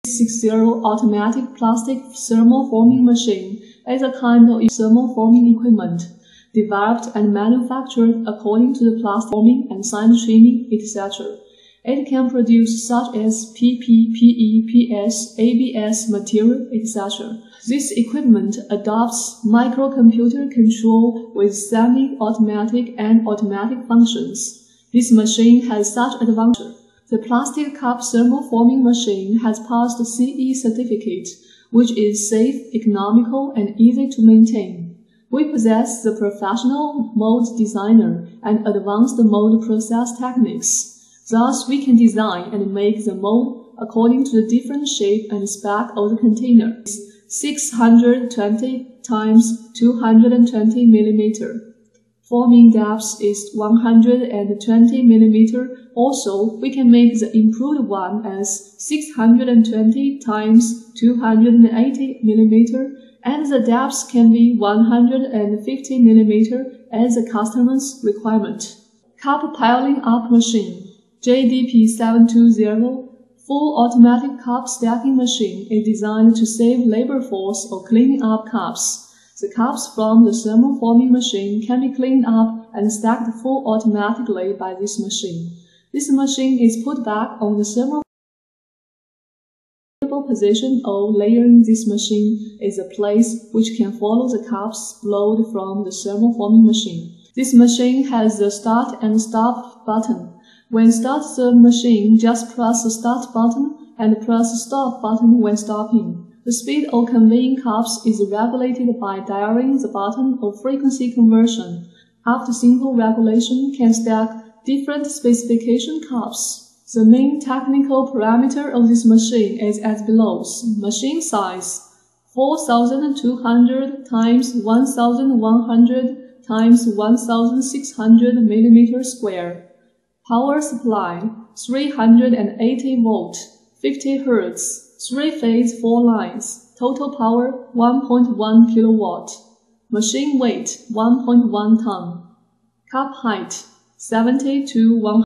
60 automatic plastic thermal forming machine is a kind of thermal forming equipment developed and manufactured according to the plastic forming and sand trimming, etc. It can produce such as PP, PE, PS, ABS material, etc. This equipment adopts microcomputer control with semi-automatic and automatic functions. This machine has such advantage. The plastic cup thermal forming machine has passed the CE certificate, which is safe, economical, and easy to maintain. We possess the professional mold designer and advanced mold process techniques. Thus, we can design and make the mold according to the different shape and spec of the container. 620 × 220 mm. Forming depth is 120 mm. Also, we can make the improved one as 620 × 280 mm, and the depth can be 150 mm as the customer's requirement. Cup piling up machine. JDP 720 full automatic cup stacking machine is designed to save labor force of cleaning up cups. The cups from the thermal forming machine can be cleaned up and stacked full automatically by this machine. This machine is put back on the thermal position of layering. This machine is a place which can follow the cups flowed from the thermal forming machine. This machine has the start and stop button. When start the machine, just press the start button and press the stop button when stopping. The speed of conveying cups is regulated by dialing the button of frequency conversion. After simple regulation can stack different specification cups. The main technical parameter of this machine is as below. Machine size 4,200 × 1,100 × 1,600 mm². Power supply 380 volt, 50 Hz, 3-phase 4 lines. Total power 1.1 kilowatt. Machine weight 1.1 ton. Cup height 70 to 100.